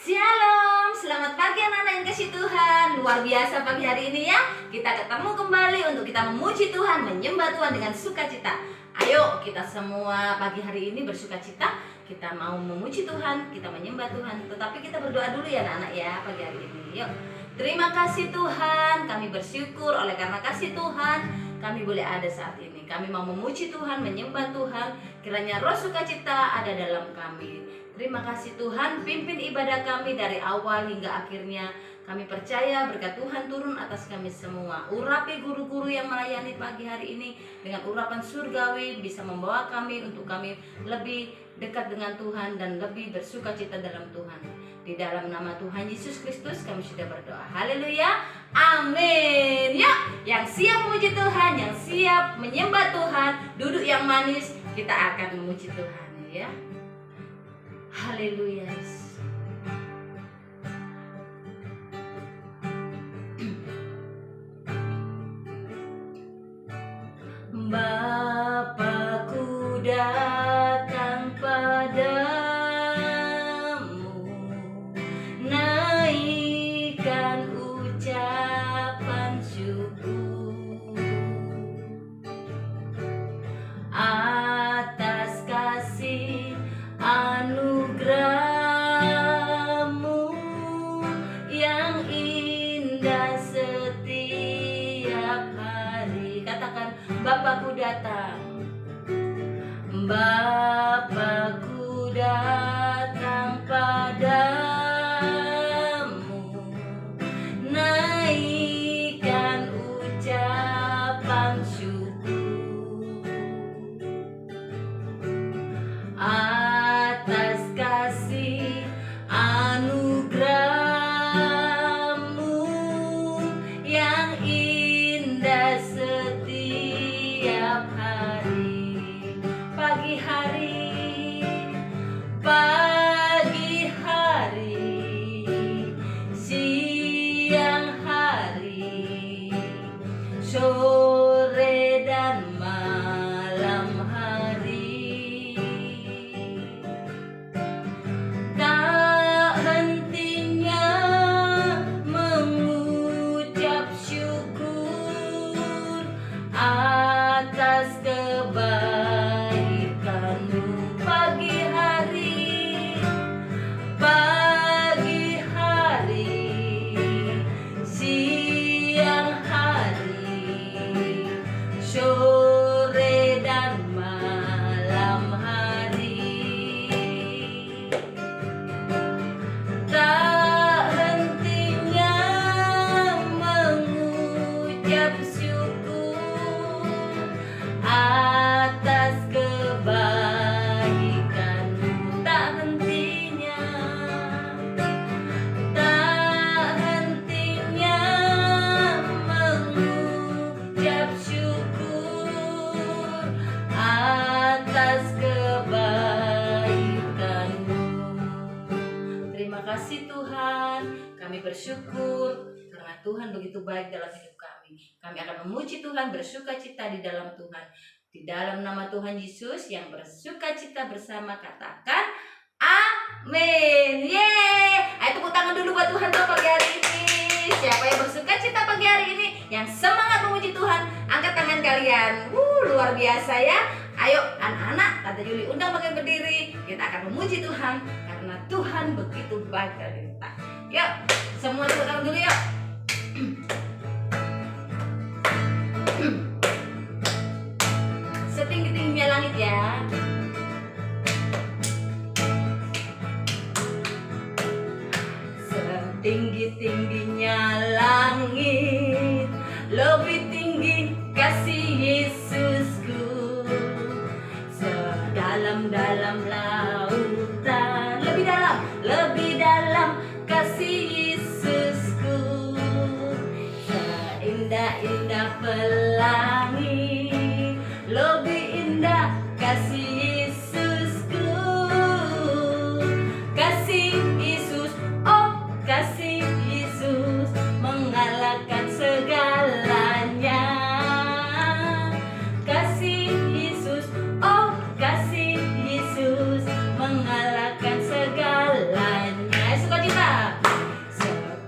Shalom, selamat pagi anak-anak yang kasih Tuhan. Luar biasa pagi hari ini ya. Kita ketemu kembali untuk kita memuji Tuhan, menyembah Tuhan dengan sukacita. Ayo kita semua pagi hari ini bersukacita. Kita mau memuji Tuhan, kita menyembah Tuhan. Tetapi kita berdoa dulu ya anak-anak ya pagi hari ini. Yuk. Terima kasih Tuhan, kami bersyukur oleh karena kasih Tuhan kami boleh ada saat ini. Kami mau memuji Tuhan, menyembah Tuhan. Kiranya roh sukacita ada dalam kami. Terima kasih Tuhan, pimpin ibadah kami dari awal hingga akhirnya. Kami percaya berkat Tuhan turun atas kami semua. Urapi guru-guru yang melayani pagi hari ini dengan urapan surgawi, bisa membawa kami untuk kami lebih dekat dengan Tuhan dan lebih bersukacita dalam Tuhan. Di dalam nama Tuhan Yesus Kristus kami sudah berdoa. Haleluya, amin. Yuk, yang siap memuji Tuhan, yang siap menyembah Tuhan, duduk yang manis, kita akan memuji Tuhan ya. Haleluya. Bapakku datang padamu, naikkan ucapan syukur atas kasih anugerahmu yang indah setiap hari. Katakan, Bapakku datang. Bapakku datang padamu, naikkan ucapan syukur atas kasih anugerahmu yang indah setiap hari. Pagi hari, siang hari, sore dan malam hari. Tak hentinya mengucap syukur atas kebaikanmu. Pagi hari, siang hari, sore dan malam hari. Tak hentinya mengucap syukur atas kebaikanmu. Tak hentinya mengucap syukur atas kebaikanmu. Terima kasih Tuhan, kami bersyukur karena Tuhan begitu baik dalam hidup kami. Kami akan memuji Tuhan, bersukacita di dalam Tuhan. Di dalam nama Tuhan Yesus yang bersukacita bersama, katakan amin. Yeay. Ayo tepuk tangan dulu buat Tuhan pagi hari ini. Siapa yang bersukacita pagi hari ini, yang semangat memuji Tuhan, angkat tangan kalian. Luar biasa ya. Ayo anak-anak, Tante Yuli undang pakai berdiri. Kita akan memuji Tuhan karena Tuhan begitu baik dalam hidup kita. Yuk, semua tepuk tangan dulu yuk. Setinggi-tingginya langit ya. Setinggi-tingginya langit, lebih tinggi kasih Yesusku. Sedalam-dalam lautan, lebih dalam kasih Yesusku. Seindah-indah pelangi, lebih indah kasih Yesusku. Kasih Yesus, oh kasih Yesus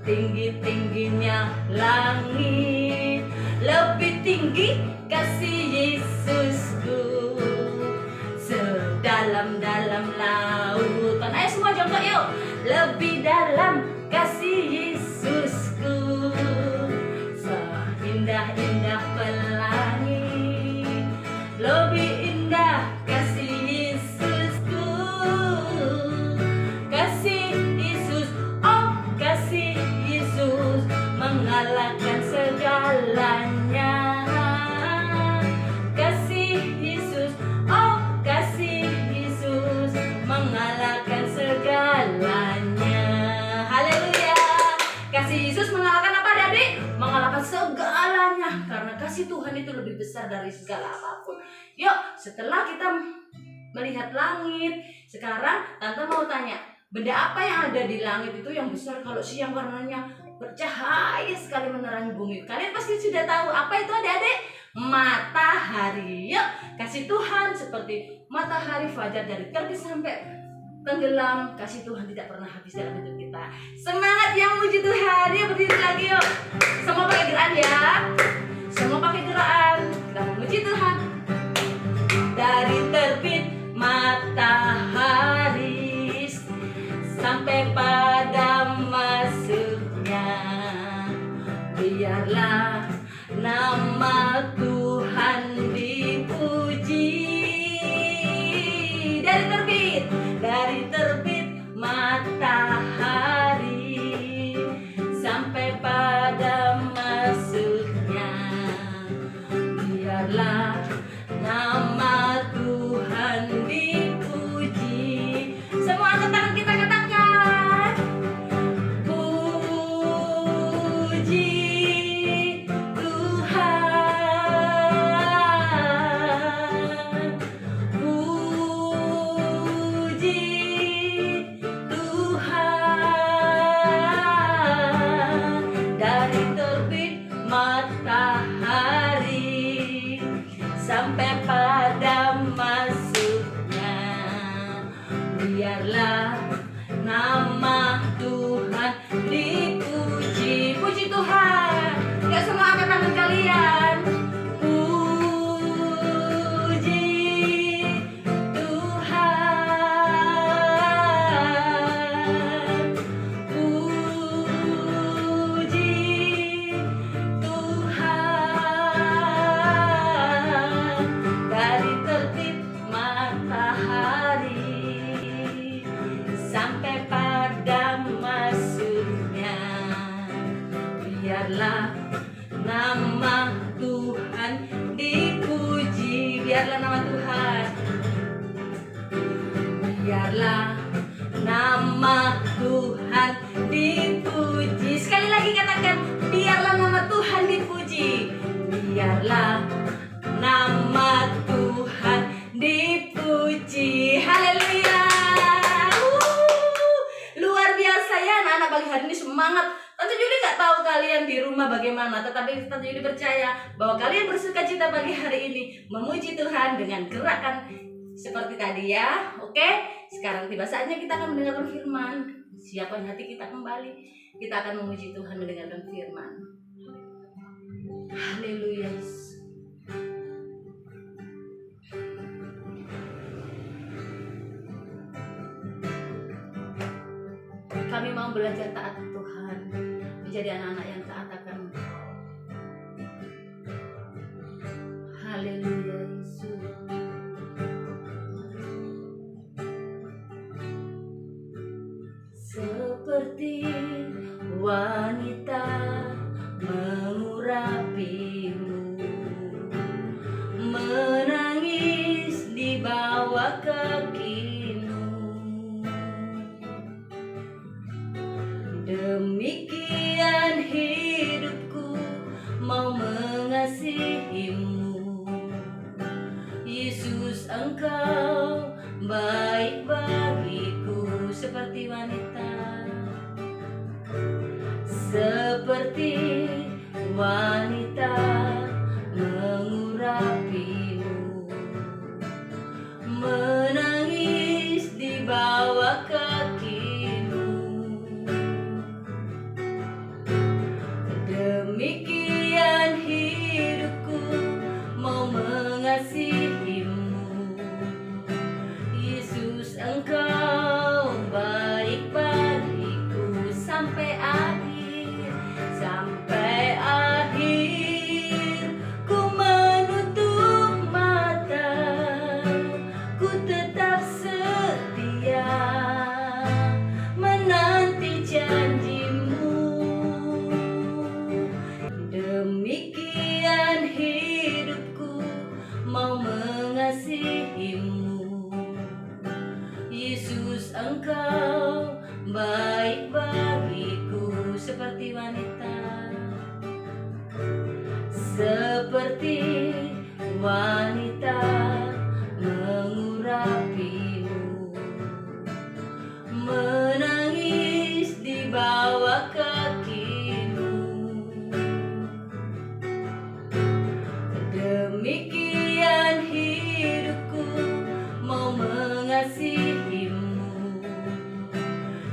setinggi-tingginya langit, lebih tinggi kasih Yesusku, sedalam-dalam lautan. Ayo semua jongkok yuk. Lebih dalam kasih Yesusku, seindah-indah pelangi, lebih indah kasih Yesusku, kasih Yesus, oh kasih Yesus mengalahkan segalanya, kasih Yesus, oh kasih Yesus mengalahkan segalanya. Haleluya. Kasih Yesus mengalahkan apa, adik? Mengalahkan segalanya, karena kasih Tuhan itu lebih besar dari segala apapun. Yuk, setelah kita melihat langit, sekarang Tante mau tanya, benda apa yang ada di langit itu yang besar kalau siang warnanya bercahaya sekali menerangi bumi? Kalian pasti sudah tahu apa itu, adik-adik? Matahari. Yuk, kasih Tuhan seperti matahari fajar dari terbit sampai tenggelam. Kasih Tuhan tidak pernah habis dalam hidup kita. Semangat yang muji Tuhan. Yuk berdiri lagi yuk. Semua pakai gerakan ya. Semua pakai gerakan. Kita memuji Tuhan. Dari terbit matahari sampai pada masuknya, biarlah nama Tuhan dipuji. Dari terbit matahari sampai pada masuknya, biarlah nama Tuhan dipuji. Semua angkat tangan kita katakan, puji Tuhan, puji Tuhan. Dari terbit matahari sampai pada masuknya, biarlah nama Tuhan dipuji. Puji Tuhan. Gak semua angkat tangan kalian. Puji Tuhan, puji Tuhan. Dari terbit matahari sampai pada masuknya, biarlah nama Tuhan dipuji. Biarlah nama Tuhan, biarlah nama Tuhan dipuji. Sekali lagi katakan, biarlah nama Tuhan dipuji. Biarlah nama Tuhan dipuji. Haleluya. Luar biasa ya anak-anak, pagi hari ini semangat. Tante Juli gak tahu kalian di rumah bagaimana, tetapi Tante Juli percaya bahwa kalian bersuka cita pagi hari ini memuji Tuhan dengan gerakan seperti tadi ya. Oke, sekarang tiba saatnya kita akan mendengarkan firman. Siapkan hati kita kembali, kita akan memuji Tuhan mendengarkan firman. Haleluya. Kami mau belajar taat Tuhan, menjadi anak-anak yang taat akan Engkau. Haleluya Yesus. Seperti wanita mengurapimu, menangis di bawah kakimu, demikian hidupku mau mengasihimu. Yesus, Engkau baik bagiku. Seperti wanita, seperti wanita mengurapimu, menangis di bawah kakimu, Engkau baik bagiku seperti wanita, seperti wanita mengurapimu, menangis di bawah kakimu. Demikian hidupku mau mengasihimu,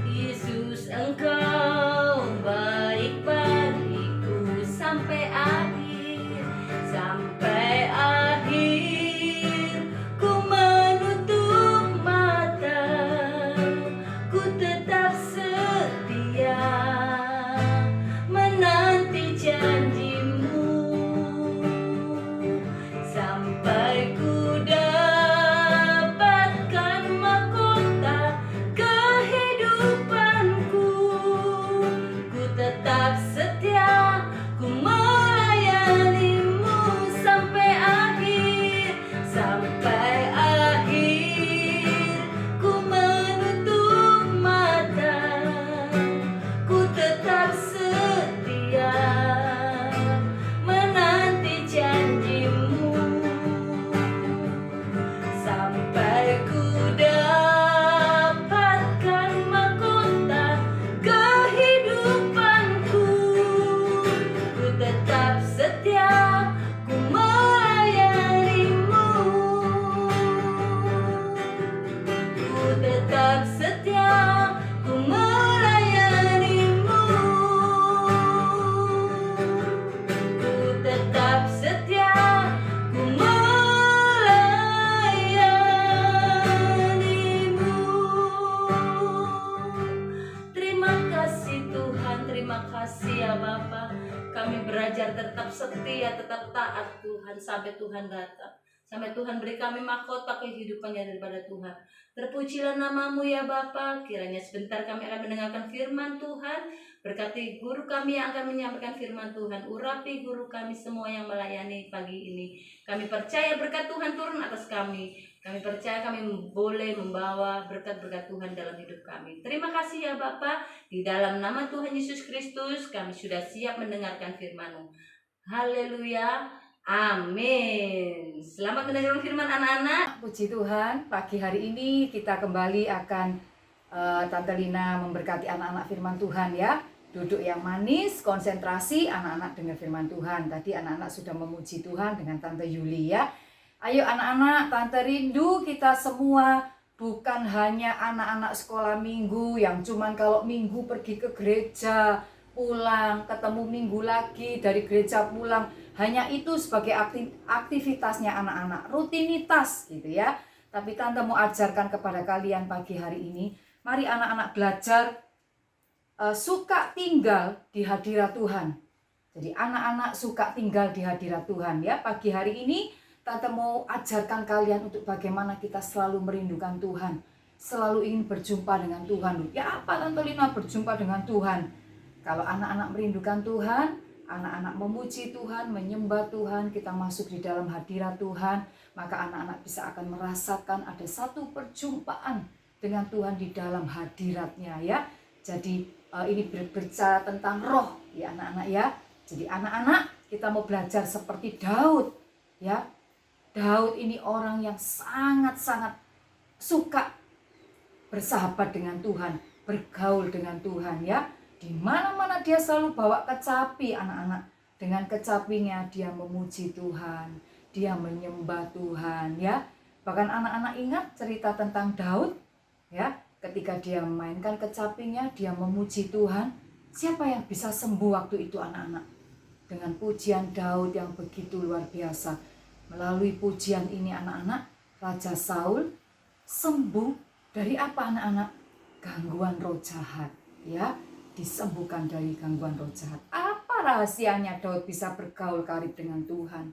Yesus. Engkau baik bagiku sampai akhir, sampai akhir. Ku menutup mata, ku tetap setia menanti janjimu, sampai ku dapatkan mahkota kehidupanku. Ku tetap setia, ku melayanimu sampai akhir, sampai akhir. Ku menutup mata, ku tetap setia menanti janjimu, sampai ku dapatkan mahkota kehidupanku. Ku tetap setia, ku melayanimu. Ku tetap setia, ku melayanimu. Ku tetap setia, ku melayanimu. Terima kasih Tuhan, terima kasih ya Bapa. Kami belajar tetap setia, tetap taat Tuhan sampai Tuhan datang, sampai Tuhan beri kami mahkota kehidupan yang daripada Tuhan. Terpujilah namamu ya Bapa. Kiranya sebentar kami akan mendengarkan firman Tuhan. Berkati guru kami yang akan menyampaikan firman Tuhan. Urapi guru kami semua yang melayani pagi ini. Kami percaya berkat Tuhan turun atas kami. Kami percaya kami boleh membawa berkat-berkat Tuhan dalam hidup kami. Terima kasih ya Bapa. Di dalam nama Tuhan Yesus Kristus kami sudah siap mendengarkan firman-Mu. Haleluya. Amin. Selamat mendengarkan firman anak-anak. Puji Tuhan, pagi hari ini kita kembali akan Tante Lina memberkati anak-anak firman Tuhan ya. Duduk yang manis, konsentrasi, anak-anak dengar firman Tuhan. Tadi anak-anak sudah memuji Tuhan dengan Tante Yuli ya. Ayo anak-anak, Tante rindu kita semua, bukan hanya anak-anak sekolah minggu yang cuman kalau minggu pergi ke gereja, pulang, ketemu minggu lagi, dari gereja pulang. Hanya itu sebagai aktivitasnya anak-anak, rutinitas gitu ya. Tapi Tante mau ajarkan kepada kalian pagi hari ini, mari anak-anak belajar suka tinggal di hadirat Tuhan. Jadi anak-anak suka tinggal di hadirat Tuhan ya. Pagi hari ini Tante mau ajarkan kalian untuk bagaimana kita selalu merindukan Tuhan, selalu ingin berjumpa dengan Tuhan. Ya apa Tante Lina berjumpa dengan Tuhan? Kalau anak-anak merindukan Tuhan, anak-anak memuji Tuhan, menyembah Tuhan, kita masuk di dalam hadirat Tuhan, maka anak-anak bisa akan merasakan ada satu perjumpaan dengan Tuhan di dalam hadiratnya ya. Jadi ini berbicara tentang roh ya anak-anak ya. Jadi anak-anak kita mau belajar seperti Daud ya. Daud ini orang yang sangat-sangat suka bersahabat dengan Tuhan, bergaul dengan Tuhan ya. Di mana-mana dia selalu bawa kecapi anak-anak. Dengan kecapinya dia memuji Tuhan, dia menyembah Tuhan ya. Bahkan anak-anak ingat cerita tentang Daud ya, ketika dia memainkan kecapinya, dia memuji Tuhan. Siapa yang bisa sembuh waktu itu anak-anak? Dengan pujian Daud yang begitu luar biasa. Melalui pujian ini anak-anak, Raja Saul sembuh dari apa anak-anak? Gangguan roh jahat ya. Disembuhkan dari gangguan roh jahat. Apa rahasianya Daud bisa bergaul karib dengan Tuhan?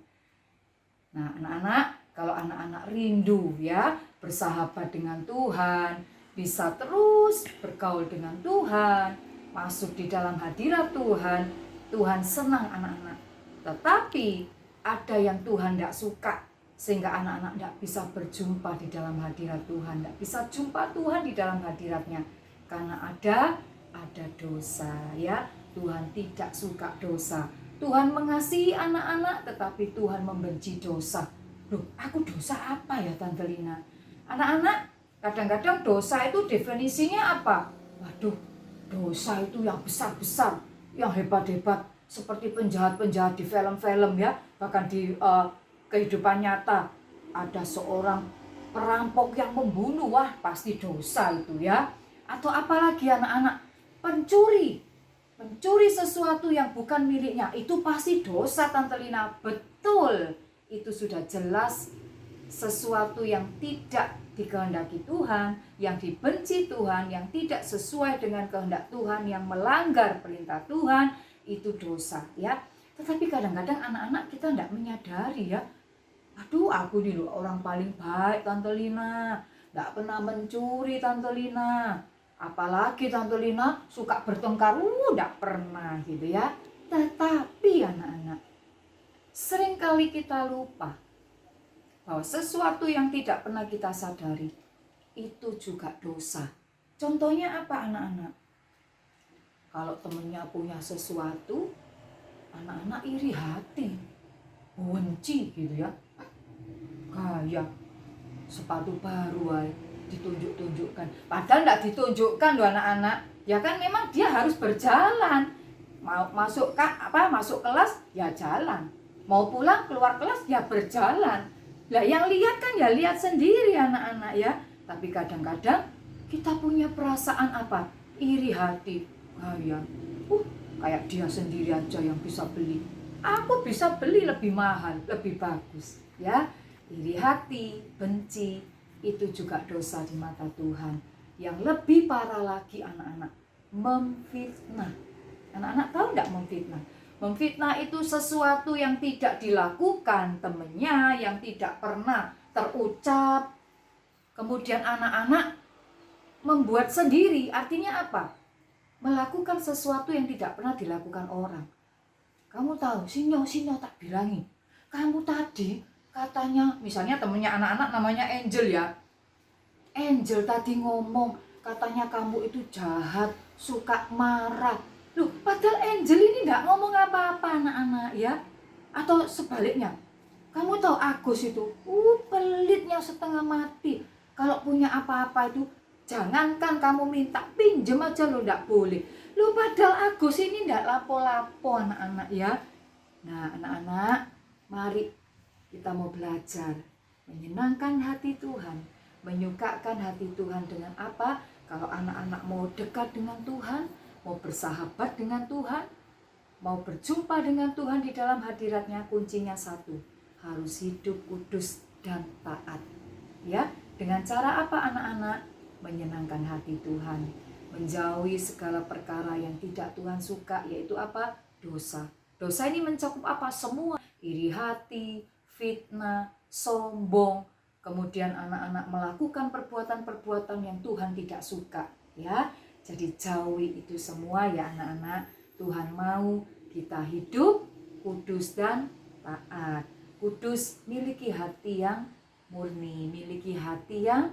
Nah anak-anak, kalau anak-anak rindu ya bersahabat dengan Tuhan, bisa terus bergaul dengan Tuhan, masuk di dalam hadirat Tuhan, Tuhan senang anak-anak. Tetapi ada yang Tuhan tidak suka. Sehingga anak-anak tidak bisa berjumpa di dalam hadirat Tuhan, tidak bisa jumpa Tuhan di dalam hadiratnya. Karena ada dosa ya. Tuhan tidak suka dosa. Tuhan mengasihi anak-anak, tetapi Tuhan membenci dosa. Loh, aku dosa apa ya Tante Lina? Anak-anak, kadang-kadang dosa itu definisinya apa? Waduh, dosa itu yang besar-besar, yang hebat-hebat, seperti penjahat-penjahat di film-film ya, bahkan di kehidupan nyata ada seorang perampok yang membunuh, wah pasti dosa itu ya. Atau apalagi anak-anak, mencuri sesuatu yang bukan miliknya, itu pasti dosa Tante Lina. Betul, itu sudah jelas sesuatu yang tidak dikehendaki Tuhan, yang dibenci Tuhan, yang tidak sesuai dengan kehendak Tuhan, yang melanggar perintah Tuhan, itu dosa ya. Tetapi kadang-kadang anak-anak kita tidak menyadari ya. Aduh, aku nih loh orang paling baik Tante Lina, tidak pernah mencuri Tante Lina. Apalagi Tante Lina suka bertengkar, tidak pernah gitu ya. Tetapi anak-anak, seringkali kita lupa bahwa sesuatu yang tidak pernah kita sadari itu juga dosa. Contohnya apa anak-anak? Kalau temennya punya sesuatu, anak-anak iri hati, benci gitu ya. Kayak sepatu baru ditunjuk-tunjukkan, padahal tidak ditunjukkan loh anak-anak. Ya kan memang dia harus berjalan, mau masuk kelas ya jalan, mau pulang keluar kelas ya berjalan. Lah yang lihat kan ya lihat sendiri anak-anak ya. Tapi kadang-kadang kita punya perasaan apa? Iri hati, kayak dia sendiri aja yang bisa beli, aku bisa beli lebih mahal, lebih bagus ya. Iri hati, benci, itu juga dosa di mata Tuhan. Yang lebih parah lagi anak-anak, memfitnah. Anak-anak tahu enggak memfitnah? Memfitnah itu sesuatu yang tidak dilakukan temennya, yang tidak pernah terucap. Kemudian anak-anak membuat sendiri, artinya apa? Melakukan sesuatu yang tidak pernah dilakukan orang. Kamu tahu, Sinyo tak bilangi. Kamu tadi katanya, misalnya temennya anak-anak namanya Angel ya. Angel tadi ngomong, katanya kamu itu jahat, suka marah. Loh, padahal Angel ini enggak ngomong apa-apa anak-anak ya. Atau sebaliknya, kamu tahu Agus itu, pelitnya setengah mati. Kalau punya apa-apa itu, jangankan kamu minta, pinjem aja lo enggak boleh. Loh, padahal Agus ini enggak lapo-lapo anak-anak ya. Nah anak-anak, mari kita mau belajar menyenangkan hati Tuhan, menyukakan hati Tuhan dengan apa? Kalau anak-anak mau dekat dengan Tuhan, mau bersahabat dengan Tuhan, mau berjumpa dengan Tuhan di dalam hadiratnya, kuncinya satu, harus hidup kudus dan taat. Ya, dengan cara apa anak-anak? Menyenangkan hati Tuhan, menjauhi segala perkara yang tidak Tuhan suka, yaitu apa? Dosa. Dosa ini mencakup apa? Semua. Iri hati, fitnah, sombong, kemudian anak-anak melakukan perbuatan-perbuatan yang Tuhan tidak suka, ya. Jadi jauhi itu semua ya anak-anak. Tuhan mau kita hidup kudus dan taat. Kudus, miliki hati yang murni, miliki hati yang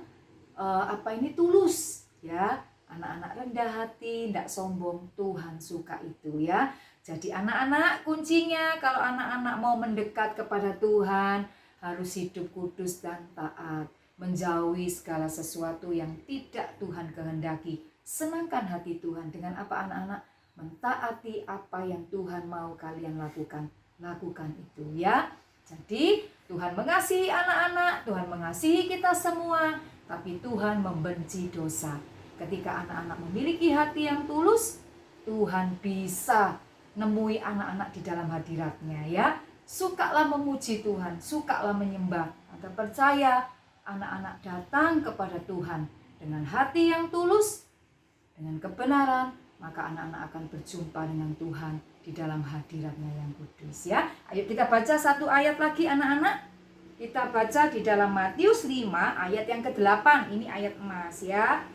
tulus, ya. Anak-anak rendah hati, tidak sombong, Tuhan suka itu ya. Jadi anak-anak kuncinya kalau anak-anak mau mendekat kepada Tuhan harus hidup kudus dan taat, menjauhi segala sesuatu yang tidak Tuhan kehendaki. Senangkan hati Tuhan dengan apa anak-anak? Mentaati apa yang Tuhan mau kalian lakukan. Lakukan itu ya. Jadi Tuhan mengasihi anak-anak, Tuhan mengasihi kita semua, tapi Tuhan membenci dosa. Ketika anak-anak memiliki hati yang tulus, Tuhan bisa nemui anak-anak di dalam hadiratnya ya. Sukalah memuji Tuhan, sukalah menyembah. Anda percaya anak-anak datang kepada Tuhan dengan hati yang tulus, dengan kebenaran, maka anak-anak akan berjumpa dengan Tuhan di dalam hadiratnya yang kudus ya. Ayo kita baca satu ayat lagi anak-anak. Kita baca di dalam Matius 5 ayat yang ke-8. Ini ayat emas ya.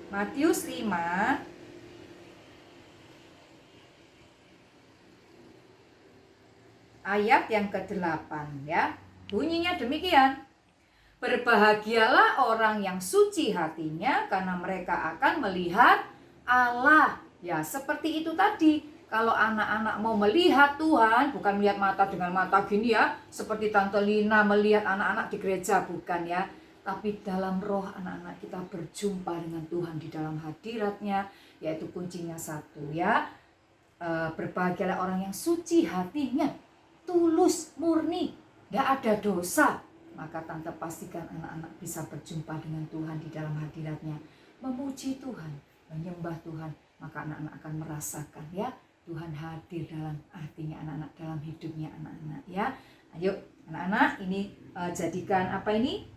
Matius 5 ayat yang ke-8 ya. Bunyinya demikian. Berbahagialah orang yang suci hatinya karena mereka akan melihat Allah. Ya, seperti itu tadi. Kalau anak-anak mau melihat Tuhan, bukan melihat mata dengan mata gini ya, seperti Tante Lina melihat anak-anak di gereja, bukan ya. Tapi dalam roh anak-anak kita berjumpa dengan Tuhan di dalam hadiratnya, yaitu kuncinya satu ya. Berbahagialah orang yang suci hatinya, tulus, murni, tidak ada dosa. Maka Tante pastikan anak-anak bisa berjumpa dengan Tuhan di dalam hadiratnya, memuji Tuhan, menyembah Tuhan. Maka anak-anak akan merasakan ya, Tuhan hadir dalam hatinya anak-anak, dalam hidupnya anak-anak ya. Ayo anak-anak, ini jadikan apa ini?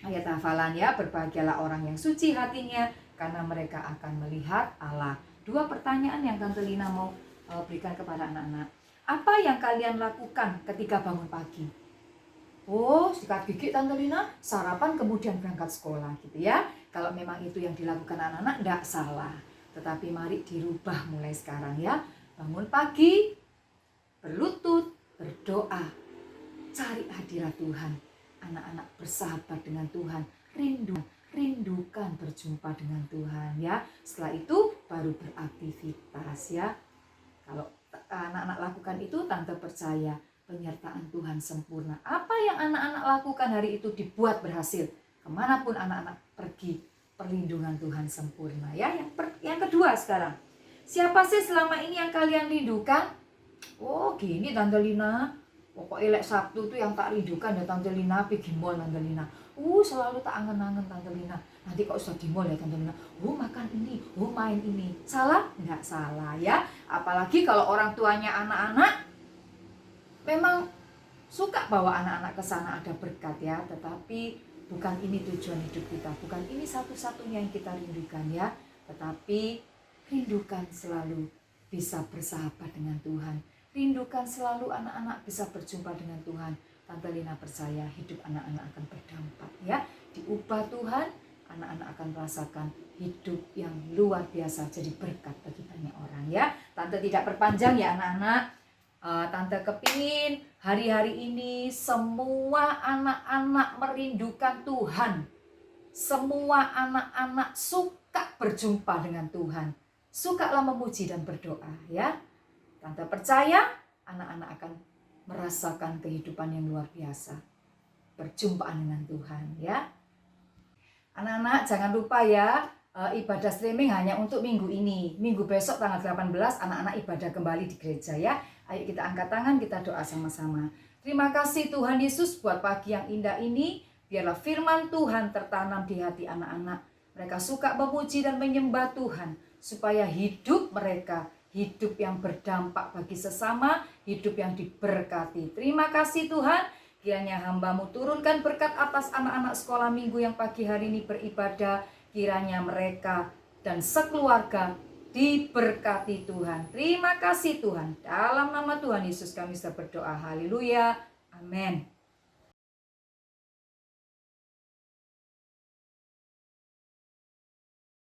Ayat hafalan ya. Berbahagialah orang yang suci hatinya karena mereka akan melihat Allah. 2 pertanyaan yang Tante Lina mau berikan kepada anak-anak. Apa yang kalian lakukan ketika bangun pagi? Oh, sikat gigi Tante Lina, sarapan kemudian berangkat sekolah gitu ya. Kalau memang itu yang dilakukan anak-anak, tidak salah. Tetapi mari dirubah mulai sekarang ya. Bangun pagi, berlutut, berdoa, cari hadirat Tuhan. Anak-anak bersahabat dengan Tuhan, rindukan berjumpa dengan Tuhan ya. Setelah itu baru beraktivitas ya. Kalau anak-anak lakukan itu, Tante percaya penyertaan Tuhan sempurna. Apa yang anak-anak lakukan hari itu dibuat berhasil. Kemanapun anak-anak pergi, perlindungan Tuhan sempurna ya. Yang kedua sekarang, siapa sih selama ini yang kalian rindukan? Oh gini Tante Lina, pokoknya Sabtu tuh yang tak rindukan ya Tante Lina, pergi mall Tante Lina. Selalu tak angen-angen Tante Lina. Nanti kok sudah di mall ya Tante Lina, makan ini, main ini. Salah? Enggak salah ya. Apalagi kalau orang tuanya anak-anak memang suka bawa anak-anak ke sana, ada berkat ya. Tetapi bukan ini tujuan hidup kita, bukan ini satu-satunya yang kita rindukan ya. Tetapi rindukan selalu bisa bersahabat dengan Tuhan. Rindukan selalu anak-anak bisa berjumpa dengan Tuhan. Tante Lina percaya hidup anak-anak akan berdampak ya. Diubah Tuhan, anak-anak akan merasakan hidup yang luar biasa, jadi berkat bagi banyak orang ya. Tante tidak perpanjang ya anak-anak. Tante kepingin hari-hari ini semua anak-anak merindukan Tuhan. Semua anak-anak suka berjumpa dengan Tuhan. Sukalah memuji dan berdoa ya. Tante percaya anak-anak akan merasakan kehidupan yang luar biasa. Perjumpaan dengan Tuhan ya. Anak-anak jangan lupa ya, ibadah streaming hanya untuk minggu ini. Minggu besok tanggal 18 anak-anak ibadah kembali di gereja ya. Ayo kita angkat tangan, kita doa sama-sama. Terima kasih Tuhan Yesus buat pagi yang indah ini. Biarlah firman Tuhan tertanam di hati anak-anak. Mereka suka memuji dan menyembah Tuhan. Supaya hidup mereka, hidup yang berdampak bagi sesama, hidup yang diberkati. Terima kasih Tuhan. Kiranya hamba-Mu turunkan berkat atas anak-anak sekolah minggu yang pagi hari ini beribadah. Kiranya mereka dan sekeluarga diberkati Tuhan. Terima kasih Tuhan. Dalam nama Tuhan Yesus kami sudah berdoa. Haleluya. Amin.